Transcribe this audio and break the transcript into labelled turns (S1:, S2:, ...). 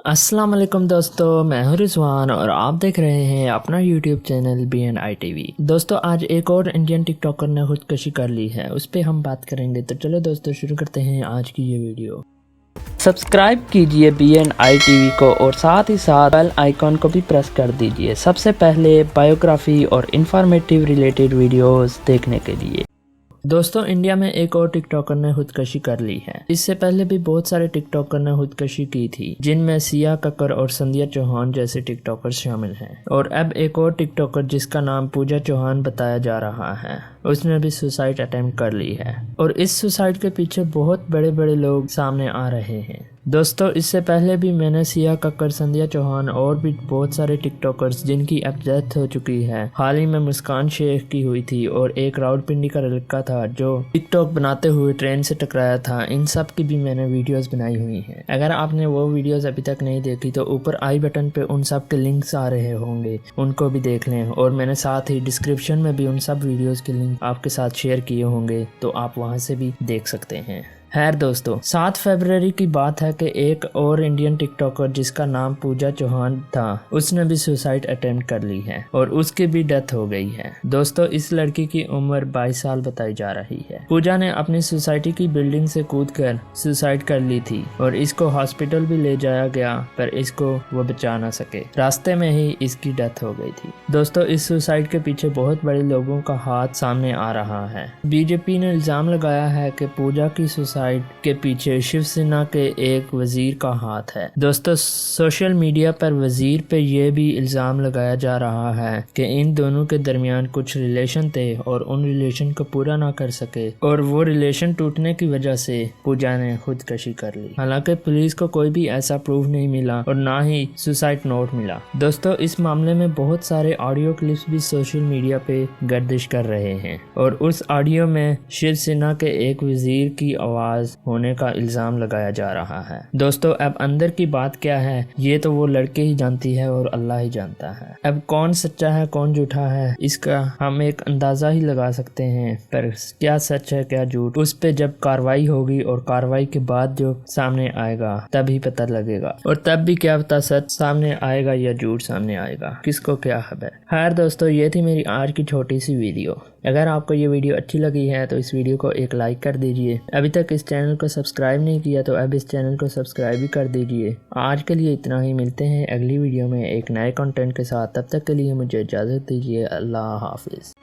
S1: अस्सलाम वालेकुम दोस्तों, मैं हूं रिजवान और आप देख रहे हैं अपना यूट्यूब चैनल BNI TV। दोस्तों आज एक और इंडियन टिकटॉकर ने खुदकुशी कर ली है, उस पर हम बात करेंगे। तो चलो दोस्तों शुरू करते हैं आज की ये वीडियो। सब्सक्राइब कीजिए BNI TV को और साथ ही साथ बेल आइकॉन को भी प्रेस कर दीजिए सबसे पहले बायोग्राफी और इंफॉर्मेटिव रिलेटेड वीडियोस देखने के लिए। दोस्तों इंडिया में एक और टिकटॉकर ने खुदकुशी कर ली है। इससे पहले भी बहुत सारे टिकटॉकर ने खुदकुशी की थी, जिनमें सिया कक्कर और संध्या चौहान जैसे टिकटॉकर शामिल हैं। और अब एक और टिकटॉकर जिसका नाम पूजा चौहान बताया जा रहा है, उसने भी सुसाइड अटेम्प्ट कर ली है। और इस सुसाइड के पीछे बहुत बड़े बड़े लोग सामने आ रहे हैं। दोस्तों इससे पहले भी मैंने सिया कक्कर, संध्या चौहान और भी बहुत सारे टिकटॉकर्स जिनकी अब डेथ हो चुकी है। हाल ही में मुस्कान शेख की हुई थी और एक रावलपिंडी का लड़का था जो टिकटॉक बनाते हुए ट्रेन से टकराया था। इन सब की भी मैंने वीडियोस बनाई हुई हैं। अगर आपने वो वीडियोस अभी तक नहीं देखी तो ऊपर आई बटन पे उन सब के लिंक्स आ रहे होंगे, उनको भी देख लें। और मैंने साथ ही डिस्क्रिप्शन में भी उन सब वीडियोस के लिंक आपके साथ शेयर किए होंगे, तो आप वहां से भी देख सकते हैं। खैर दोस्तों 7 फरवरी की बात है कि एक और इंडियन टिकटॉकर जिसका नाम पूजा चौहान था, उसने भी सुसाइड अटेम्प्ट कर ली है और उसकी भी डेथ हो गई है। दोस्तों इस लड़की की उम्र 22 साल बताई जा रही है। पूजा ने अपनी सोसाइटी की बिल्डिंग से कूदकर सुसाइड कर ली थी और इसको हॉस्पिटल भी ले जाया गया, पर इसको वो बचा ना सके। रास्ते में ही इसकी डेथ हो गई थी। दोस्तों इस सुसाइड के पीछे बहुत बड़े लोगों का हाथ सामने आ रहा है। बीजेपी ने इल्जाम लगाया है कि पूजा की सुसाइड के पीछे शिवसेना के एक वजीर का हाथ है। दोस्तों सोशल मीडिया पर वजीर पे यह भी इल्जाम लगाया जा रहा है कि इन दोनों के दरमियान कुछ रिलेशन थे और उन रिलेशन को पूरा ना कर सके और वो रिलेशन टूटने की वजह से पूजा ने खुदकुशी कर ली। हालांकि पुलिस को कोई भी ऐसा प्रूफ नहीं मिला और ना ही सुसाइड नोट मिला। दोस्तों इस मामले में बहुत सारे ऑडियो क्लिप्स भी सोशल मीडिया पे गर्दिश कर रहे हैं और उस ऑडियो में शिवसेना के एक वजीर की आवाज होने का इल्जाम लगाया जा रहा है। दोस्तों अब अंदर की बात क्या है ये तो वो लड़के ही जानती है और अल्लाह ही जानता है। अब कौन सच्चा है कौन झूठा है इसका हम एक अंदाजा ही लगा सकते हैं, पर क्या सच है क्या झूठ उस पे जब कार्रवाई होगी और कार्रवाई के बाद जो सामने आएगा तभी पता लगेगा। और तब भी क्या पता सच सामने आएगा या झूठ सामने आएगा, किसको क्या खबर। खैर दोस्तों ये थी मेरी आज की छोटी सी वीडियो। अगर आपको ये वीडियो अच्छी लगी है तो इस वीडियो को एक लाइक कर दीजिए। अभी तक इस चैनल को सब्सक्राइब नहीं किया तो अब इस चैनल को सब्सक्राइब भी कर दीजिए। आज के लिए इतना ही, मिलते हैं अगली वीडियो में एक नए कंटेंट के साथ। तब तक के लिए मुझे इजाज़त दीजिए। अल्लाह हाफिज़।